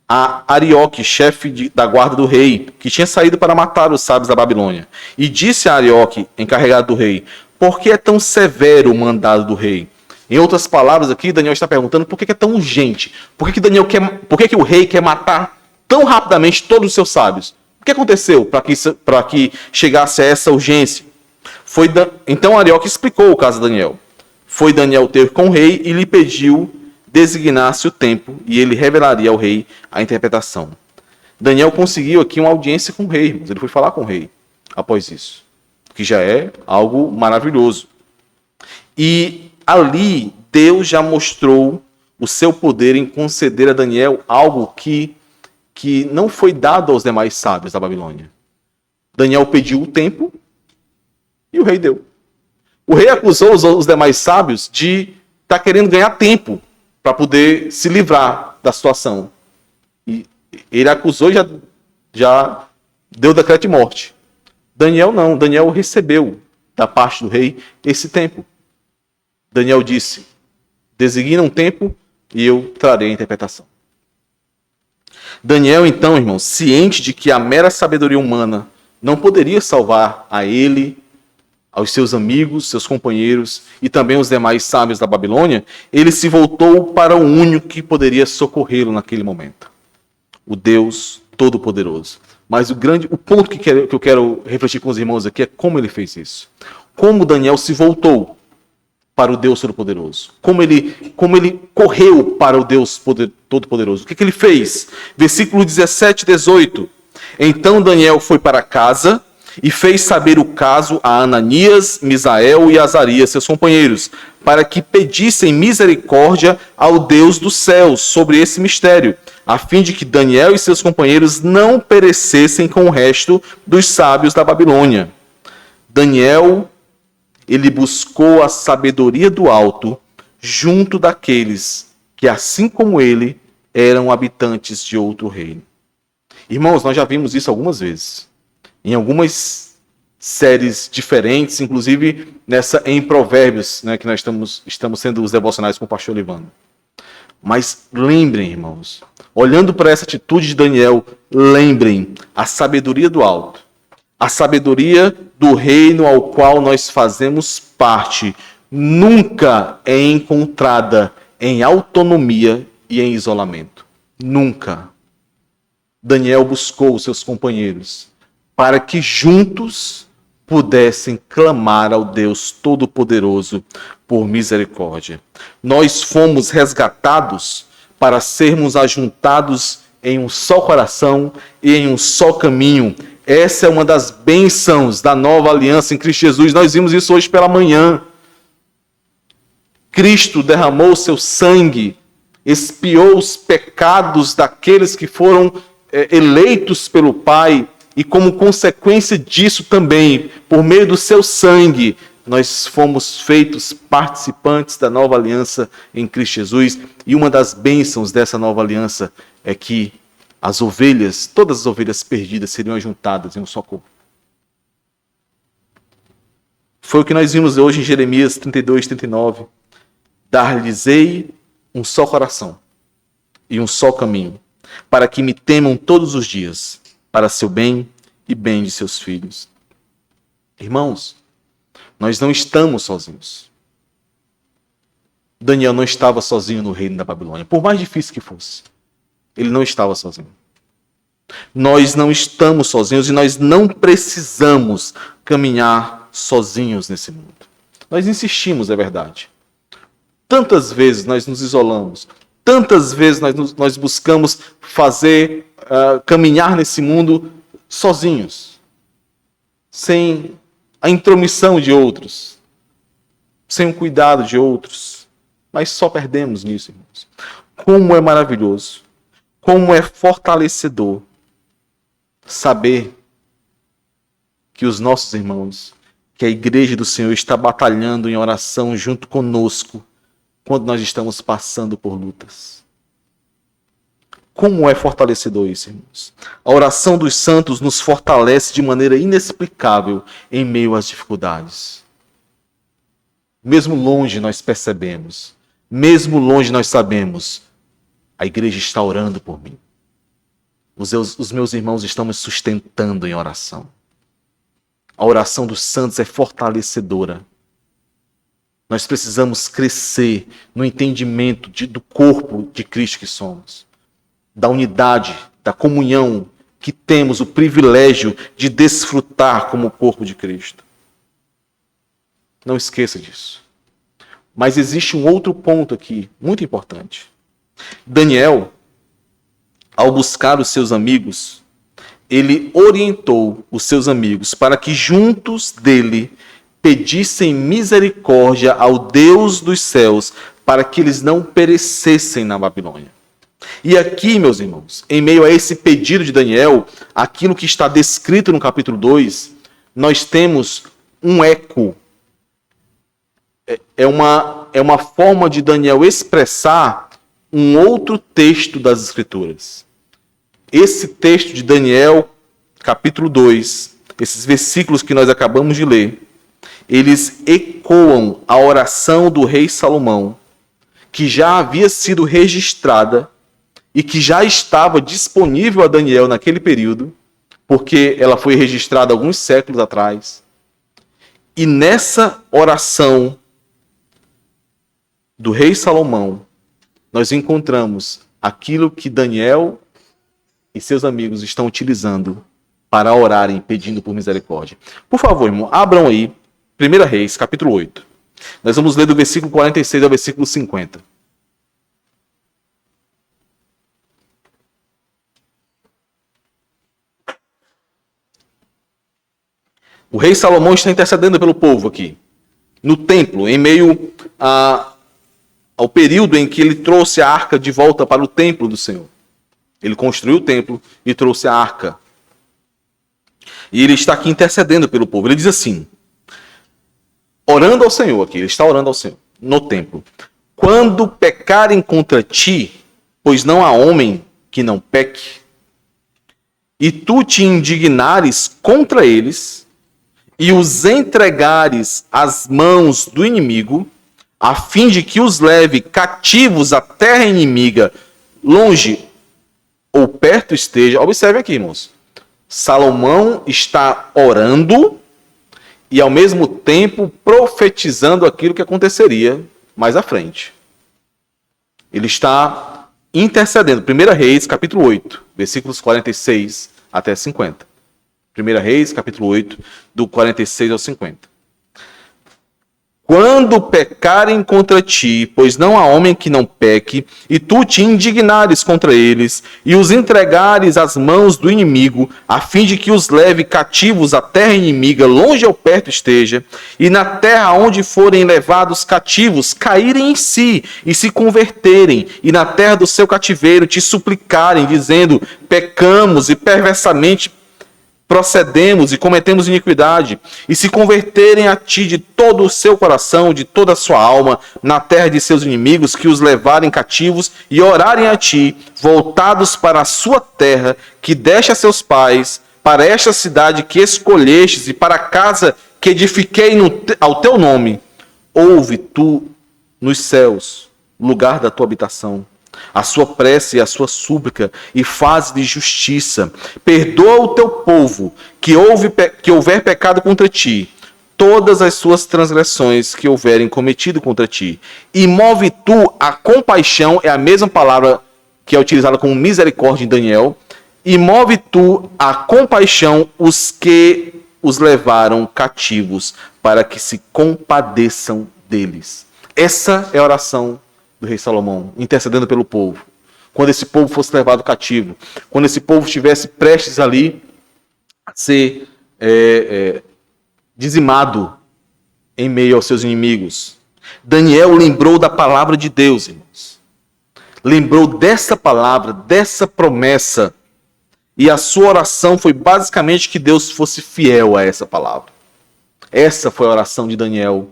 a Arioque, chefe da guarda do rei, que tinha saído para matar os sábios da Babilônia. E disse a Arioque, encarregado do rei, por que é tão severo o mandado do rei? Em outras palavras aqui, Daniel está perguntando por que é tão urgente. Por que o rei quer matar tão rapidamente todos os seus sábios? O que aconteceu para que chegasse a essa urgência? Então Arioque explicou o caso a Daniel. Foi Daniel ter com o rei e lhe pediu designasse o tempo e ele revelaria ao rei a interpretação. Daniel conseguiu aqui uma audiência com o rei, irmãos. Ele foi falar com o rei após isso, que já é algo maravilhoso. E ali Deus já mostrou o seu poder em conceder a Daniel algo que não foi dado aos demais sábios da Babilônia. Daniel pediu o tempo e o rei deu. O rei acusou os demais sábios de estar querendo ganhar tempo para poder se livrar da situação. E ele acusou e já deu decreto de morte. Daniel não. Daniel recebeu da parte do rei esse tempo. Daniel disse: designa um tempo e eu trarei a interpretação. Daniel, então, irmãos, ciente de que a mera sabedoria humana não poderia salvar a ele, aos seus amigos, seus companheiros e também os demais sábios da Babilônia, ele se voltou para o único que poderia socorrê-lo naquele momento: o Deus Todo-Poderoso. Mas o ponto que eu quero refletir com os irmãos aqui é como ele fez isso. Como Daniel se voltou para o Deus Todo-Poderoso. Como ele correu para o Deus Todo-Poderoso. O que ele fez? Versículo 17 e 18. Então Daniel foi para casa e fez saber o caso a Ananias, Misael e Azarias, seus companheiros, para que pedissem misericórdia ao Deus dos céus sobre esse mistério, a fim de que Daniel e seus companheiros não perecessem com o resto dos sábios da Babilônia. Daniel, ele buscou a sabedoria do alto junto daqueles que, assim como ele, eram habitantes de outro reino. Irmãos, nós já vimos isso algumas vezes. Em algumas séries diferentes, inclusive nessa em Provérbios, né, que nós estamos sendo os devocionais com o pastor Livano. Mas lembrem, irmãos, olhando para essa atitude de Daniel, lembrem a sabedoria do alto, a sabedoria do reino ao qual nós fazemos parte, nunca é encontrada em autonomia e em isolamento. Nunca. Daniel buscou os seus companheiros para que juntos pudessem clamar ao Deus Todo-Poderoso por misericórdia. Nós fomos resgatados para sermos ajuntados em um só coração e em um só caminho. Essa é uma das bênçãos da nova aliança em Cristo Jesus. Nós vimos isso hoje pela manhã. Cristo derramou seu sangue, expiou os pecados daqueles que foram eleitos pelo Pai, e como consequência disso também, por meio do seu sangue, nós fomos feitos participantes da nova aliança em Cristo Jesus. E uma das bênçãos dessa nova aliança é que as ovelhas, todas as ovelhas perdidas, seriam ajuntadas em um só corpo. Foi o que nós vimos hoje em Jeremias 32, 39. Dar-lhes-ei um só coração e um só caminho, para que me temam todos os dias, para seu bem e bem de seus filhos. Irmãos, nós não estamos sozinhos. Daniel não estava sozinho no reino da Babilônia, por mais difícil que fosse. Ele não estava sozinho. Nós não estamos sozinhos e nós não precisamos caminhar sozinhos nesse mundo. Nós insistimos, é verdade. Tantas vezes nós nos isolamos, tantas vezes nós buscamos caminhar nesse mundo sozinhos, sem a intromissão de outros, sem o cuidado de outros, mas só perdemos nisso, irmãos. Como é maravilhoso, como é fortalecedor saber que os nossos irmãos, que a igreja do Senhor está batalhando em oração junto conosco, quando nós estamos passando por lutas. Como é fortalecedor isso, irmãos? A oração dos santos nos fortalece de maneira inexplicável em meio às dificuldades. Mesmo longe nós percebemos, mesmo longe nós sabemos, a igreja está orando por mim. Os meus irmãos estão me sustentando em oração. A oração dos santos é fortalecedora. Nós precisamos crescer no entendimento do corpo de Cristo que somos, da unidade, da comunhão que temos o privilégio de desfrutar como corpo de Cristo. Não esqueça disso. Mas existe um outro ponto aqui, muito importante. Daniel, ao buscar os seus amigos, ele orientou os seus amigos para que juntos dele pedissem misericórdia ao Deus dos céus, para que eles não perecessem na Babilônia. E aqui, meus irmãos, em meio a esse pedido de Daniel, aquilo que está descrito no capítulo 2, nós temos um eco. É uma forma de Daniel expressar um outro texto das Escrituras. Esse texto de Daniel, capítulo 2, esses versículos que nós acabamos de ler, eles ecoam a oração do rei Salomão, que já havia sido registrada e que já estava disponível a Daniel naquele período, porque ela foi registrada alguns séculos atrás. E nessa oração do rei Salomão, nós encontramos aquilo que Daniel e seus amigos estão utilizando para orarem, pedindo por misericórdia. Por favor, irmão, abram aí 1 Reis, capítulo 8. Nós vamos ler do versículo 46 ao versículo 50. O rei Salomão está intercedendo pelo povo aqui, no templo, em meio ao período em que ele trouxe a arca de volta para o templo do Senhor. Ele construiu o templo e trouxe a arca. E ele está aqui intercedendo pelo povo. Ele diz assim, orando ao Senhor aqui, ele está orando ao Senhor, no templo. Quando pecarem contra ti, pois não há homem que não peque, e tu te indignares contra eles, e os entregares às mãos do inimigo, a fim de que os leve cativos à terra inimiga, longe ou perto esteja. Observe aqui, irmãos. Salomão está orando e, ao mesmo tempo, profetizando aquilo que aconteceria mais à frente. Ele está intercedendo. 1 Reis, capítulo 8, versículos 46 até 50. 1 Reis, capítulo 8, do 46 ao 50. Quando pecarem contra ti, pois não há homem que não peque, e tu te indignares contra eles, e os entregares às mãos do inimigo, a fim de que os leve cativos à terra inimiga, longe ou perto esteja, e na terra onde forem levados cativos, caírem em si, e se converterem, e na terra do seu cativeiro te suplicarem, dizendo, pecamos e perversamente procedemos e cometemos iniquidade, e se converterem a ti de todo o seu coração, de toda a sua alma, na terra de seus inimigos, que os levarem cativos, e orarem a ti, voltados para a sua terra, que deste a seus pais, para esta cidade que escolhestes, e para a casa que edifiquei ao teu nome, ouve tu nos céus, lugar da tua habitação, a sua prece e a sua súplica, e faz-lhe justiça. Perdoa o teu povo, que houver pecado contra ti, todas as suas transgressões que houverem cometido contra ti. E move tu a compaixão, é a mesma palavra que é utilizada como misericórdia em Daniel, e move tu a compaixão os que os levaram cativos, para que se compadeçam deles. Essa é a oração do rei Salomão, intercedendo pelo povo. Quando esse povo fosse levado cativo, quando esse povo estivesse prestes ali a ser dizimado em meio aos seus inimigos. Daniel lembrou da palavra de Deus, irmãos. Lembrou dessa palavra, dessa promessa, e a sua oração foi basicamente que Deus fosse fiel a essa palavra. Essa foi a oração de Daniel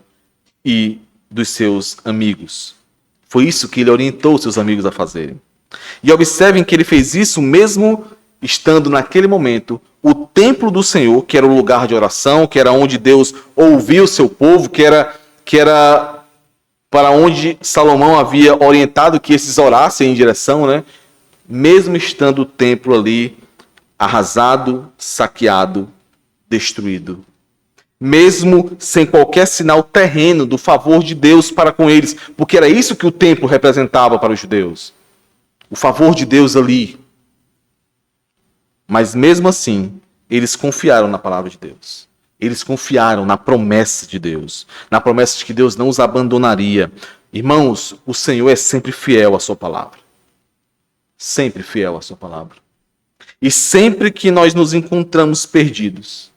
e dos seus amigos. Foi isso que ele orientou seus amigos a fazerem. E observem que ele fez isso mesmo estando naquele momento o templo do Senhor, que era o lugar de oração, que era onde Deus ouvia o seu povo, que era para onde Salomão havia orientado que esses orassem em direção, né? Mesmo estando o templo ali arrasado, saqueado, destruído. Mesmo sem qualquer sinal terreno do favor de Deus para com eles, porque era isso que o templo representava para os judeus. O favor de Deus ali. Mas mesmo assim, eles confiaram na palavra de Deus. Eles confiaram na promessa de Deus, na promessa de que Deus não os abandonaria. Irmãos, o Senhor é sempre fiel à sua palavra. sempre fiel à sua palavra. E sempre que nós nos encontramos perdidos,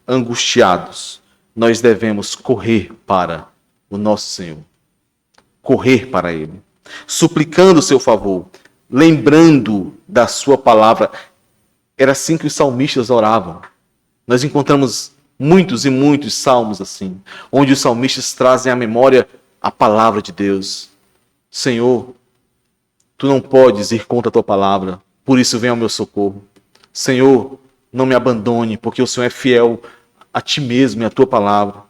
angustiados, nós devemos correr para o nosso Senhor. Correr para Ele, suplicando o seu favor, lembrando da sua palavra. Era assim que os salmistas oravam. Nós encontramos muitos e muitos salmos assim, onde os salmistas trazem à memória a palavra de Deus. Senhor, tu não podes ir contra a tua palavra, por isso vem ao meu socorro. Senhor, não me abandone, porque o Senhor é fiel a ti mesmo e à tua palavra.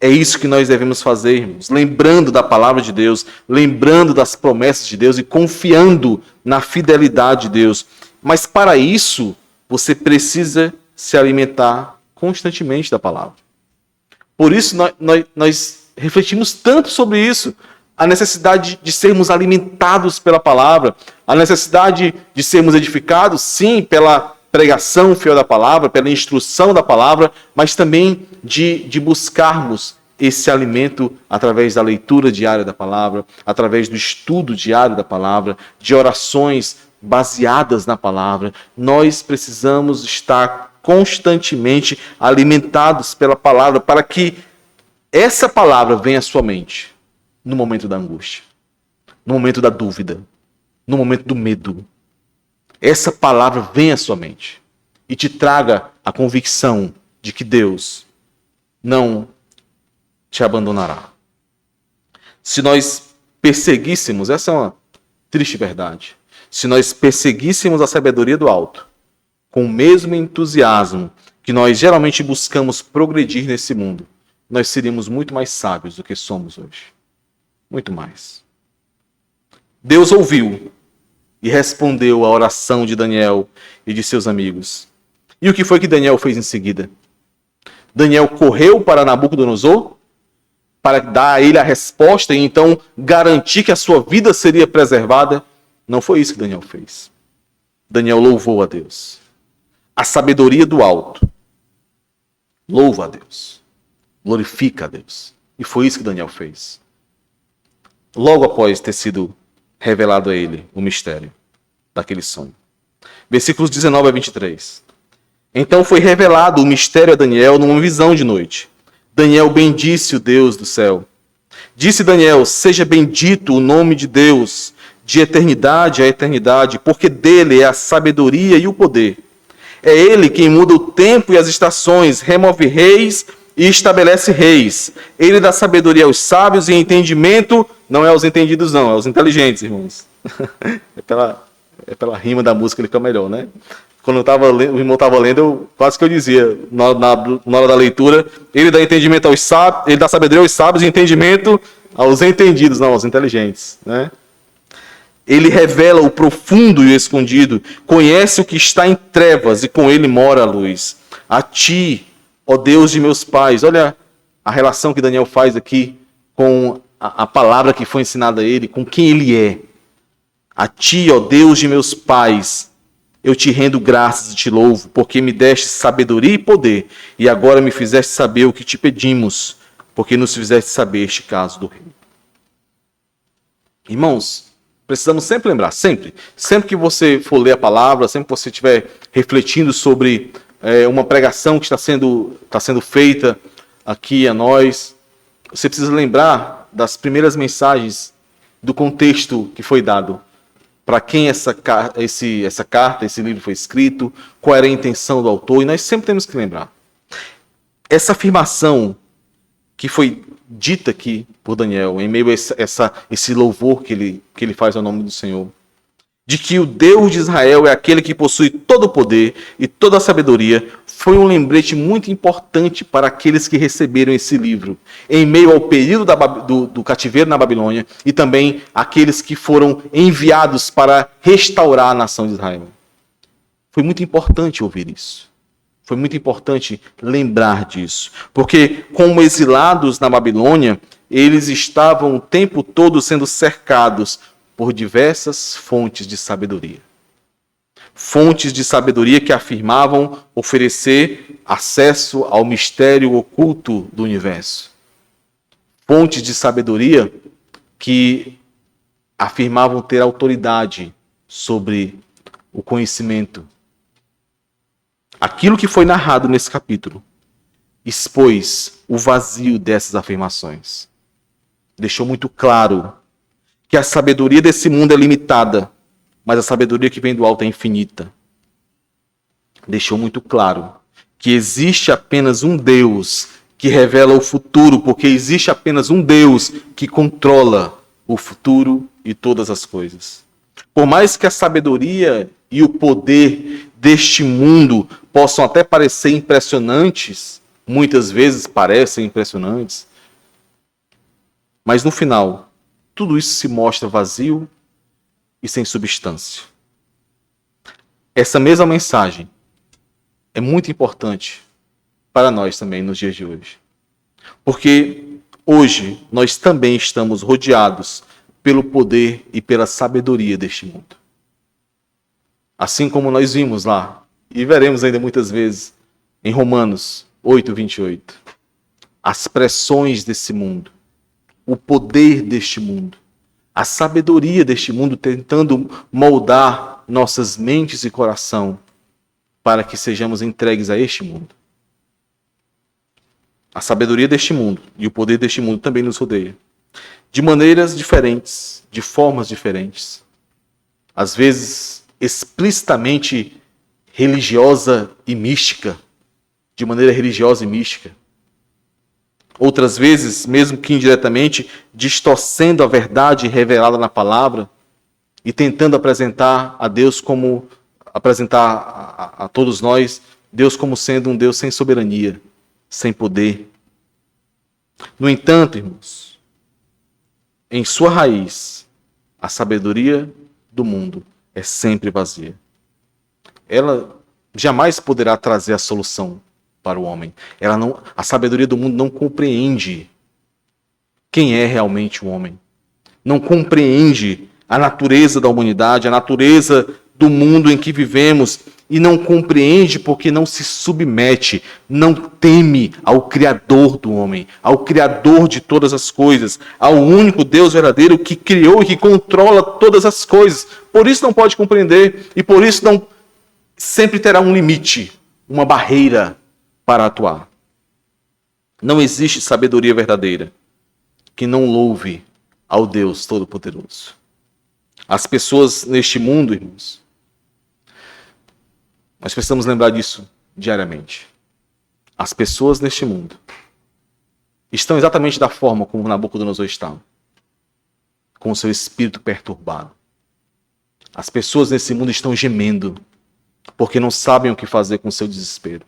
É isso que nós devemos fazer, irmãos, lembrando da palavra de Deus, lembrando das promessas de Deus e confiando na fidelidade de Deus. Mas para isso, você precisa se alimentar constantemente da palavra. Por isso, nós refletimos tanto sobre isso, a necessidade de sermos alimentados pela palavra, a necessidade de sermos edificados, sim, pela pregação fiel da palavra, pela instrução da palavra, mas também de buscarmos esse alimento através da leitura diária da palavra, através do estudo diário da palavra, de orações baseadas na palavra. Nós precisamos estar constantemente alimentados pela palavra para que essa palavra venha à sua mente no momento da angústia, no momento da dúvida, no momento do medo. Essa palavra venha à sua mente e te traga a convicção de que Deus não te abandonará. Se nós perseguíssemos, essa é uma triste verdade, se nós perseguíssemos a sabedoria do alto, com o mesmo entusiasmo que nós geralmente buscamos progredir nesse mundo, nós seríamos muito mais sábios do que somos hoje. Muito mais. Deus ouviu e respondeu à oração de Daniel e de seus amigos. E o que foi que Daniel fez em seguida? Daniel correu para Nabucodonosor para dar a ele a resposta e então garantir que a sua vida seria preservada? Não foi isso que Daniel fez. Daniel louvou a Deus. A sabedoria do alto. Louva a Deus. Glorifica a Deus. E foi isso que Daniel fez. Logo após ter sido revelado a ele o mistério daquele sonho. Versículos 19 a 23. Então foi revelado o mistério a Daniel numa visão de noite. Daniel bendisse o Deus do céu. Disse Daniel: seja bendito o nome de Deus, de eternidade a eternidade, porque dele é a sabedoria e o poder. É ele quem muda o tempo e as estações, remove reis e estabelece reis. Ele dá sabedoria aos sábios e entendimento, não é aos entendidos não, é aos inteligentes, irmãos. É pela rima da música ele fica melhor, né? Quando o irmão estava lendo, quase que eu dizia, na hora da leitura, ele dá entendimento aos sábios, ele dá sabedoria aos sábios e entendimento aos entendidos, não, aos inteligentes, né? Ele revela o profundo e o escondido, conhece o que está em trevas e com ele mora a luz. A ti, ó Deus de meus pais, olha a relação que Daniel faz aqui com a palavra que foi ensinada a ele, com quem ele é. A ti, ó Deus de meus pais, eu te rendo graças e te louvo, porque me deste sabedoria e poder, e agora me fizeste saber o que te pedimos, porque nos fizeste saber este caso do rei. Irmãos, precisamos sempre lembrar, sempre que você for ler a palavra, sempre que você estiver refletindo sobre uma pregação que está sendo feita aqui a nós, você precisa lembrar das primeiras mensagens, do contexto que foi dado, para quem essa carta, esse livro foi escrito, qual era a intenção do autor, e nós sempre temos que lembrar. Essa afirmação que foi dita aqui por Daniel, em meio a esse louvor que ele faz ao nome do Senhor, de que o Deus de Israel é aquele que possui todo o poder e toda a sabedoria, foi um lembrete muito importante para aqueles que receberam esse livro, em meio ao período do cativeiro na Babilônia, e também aqueles que foram enviados para restaurar a nação de Israel. Foi muito importante ouvir isso. Foi muito importante lembrar disso, porque como exilados na Babilônia, eles estavam o tempo todo sendo cercados por diversas fontes de sabedoria. Fontes de sabedoria que afirmavam oferecer acesso ao mistério oculto do universo. Fontes de sabedoria que afirmavam ter autoridade sobre o conhecimento. Aquilo que foi narrado nesse capítulo expôs o vazio dessas afirmações. Deixou muito claro que a sabedoria desse mundo é limitada, mas a sabedoria que vem do alto é infinita. Deixou muito claro que existe apenas um Deus que revela o futuro, porque existe apenas um Deus que controla o futuro e todas as coisas. Por mais que a sabedoria e o poder deste mundo possam até parecer impressionantes, muitas vezes parecem impressionantes, mas no final, tudo isso se mostra vazio e sem substância. Essa mesma mensagem é muito importante para nós também nos dias de hoje. Porque hoje nós também estamos rodeados pelo poder e pela sabedoria deste mundo. Assim como nós vimos lá, e veremos ainda muitas vezes, em Romanos 8:28, as pressões desse mundo, o poder deste mundo, a sabedoria deste mundo tentando moldar nossas mentes e coração para que sejamos entregues a este mundo. A sabedoria deste mundo e o poder deste mundo também nos rodeia. De maneiras diferentes, de formas diferentes. Às vezes, explicitamente religiosa e mística. De maneira religiosa e mística. Outras vezes, mesmo que indiretamente, distorcendo a verdade revelada na palavra e tentando apresentar a Deus como, apresentar a todos nós, Deus como sendo um Deus sem soberania, sem poder. No entanto, irmãos, em sua raiz, a sabedoria do mundo é sempre vazia. Ela jamais poderá trazer a solução para o homem. A sabedoria do mundo não compreende quem é realmente o homem. Não compreende a natureza da humanidade, a natureza do mundo em que vivemos, e não compreende porque não se submete, não teme ao Criador do homem, ao Criador de todas as coisas, ao único Deus verdadeiro que criou e que controla todas as coisas. Por isso não pode compreender e por isso não sempre terá um limite, uma barreira para atuar. Não existe sabedoria verdadeira que não louve ao Deus Todo-Poderoso. As pessoas neste mundo, irmãos, nós precisamos lembrar disso diariamente. As pessoas neste mundo estão exatamente da forma como Nabucodonosor estava, com o seu espírito perturbado. As pessoas nesse mundo estão gemendo, porque não sabem o que fazer com o seu desespero.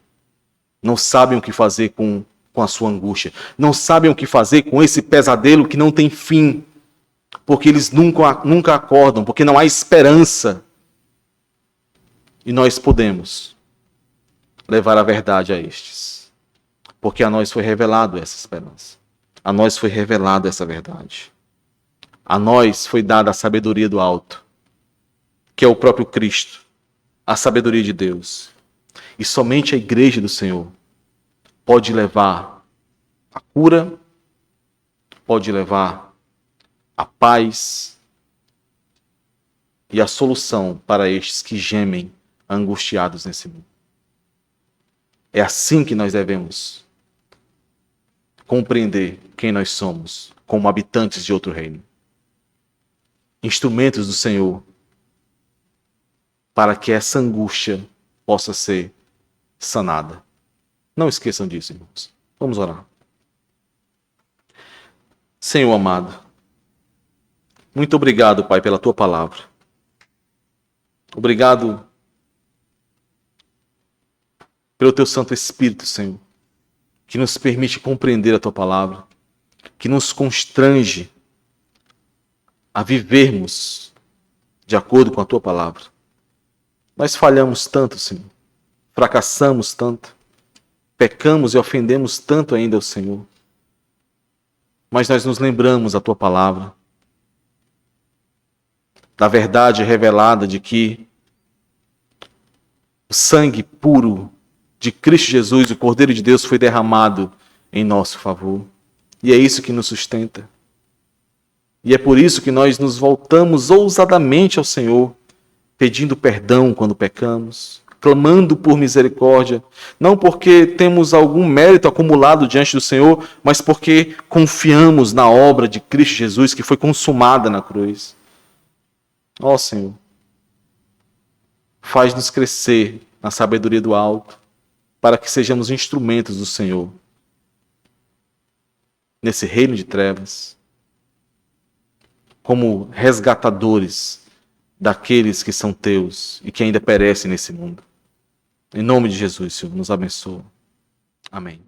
Não sabem o que fazer com a sua angústia. Não sabem o que fazer com esse pesadelo que não tem fim, porque eles nunca acordam, porque não há esperança. E nós podemos levar a verdade a estes. Porque a nós foi revelado essa esperança. A nós foi revelada essa verdade. A nós foi dada a sabedoria do alto, que é o próprio Cristo, a sabedoria de Deus. E somente a igreja do Senhor pode levar a cura, pode levar a paz e a solução para estes que gemem angustiados nesse mundo. É assim que nós devemos compreender quem nós somos como habitantes de outro reino. Instrumentos do Senhor para que essa angústia possa ser sanada. Não esqueçam disso, irmãos. Vamos orar. Senhor amado, muito obrigado, Pai, pela Tua palavra. Obrigado pelo Teu Santo Espírito, Senhor, que nos permite compreender a Tua palavra, que nos constrange a vivermos de acordo com a Tua palavra. Nós falhamos tanto, Senhor, fracassamos tanto, pecamos e ofendemos tanto ainda ao Senhor, mas nós nos lembramos da Tua palavra, da verdade revelada de que o sangue puro de Cristo Jesus, o Cordeiro de Deus, foi derramado em nosso favor. E é isso que nos sustenta. E é por isso que nós nos voltamos ousadamente ao Senhor pedindo perdão quando pecamos, clamando por misericórdia, não porque temos algum mérito acumulado diante do Senhor, mas porque confiamos na obra de Cristo Jesus que foi consumada na cruz. Ó Senhor, faz-nos crescer na sabedoria do alto, para que sejamos instrumentos do Senhor nesse reino de trevas, como resgatadores daqueles que são teus e que ainda perecem nesse mundo. Em nome de Jesus, Senhor, nos abençoa. Amém.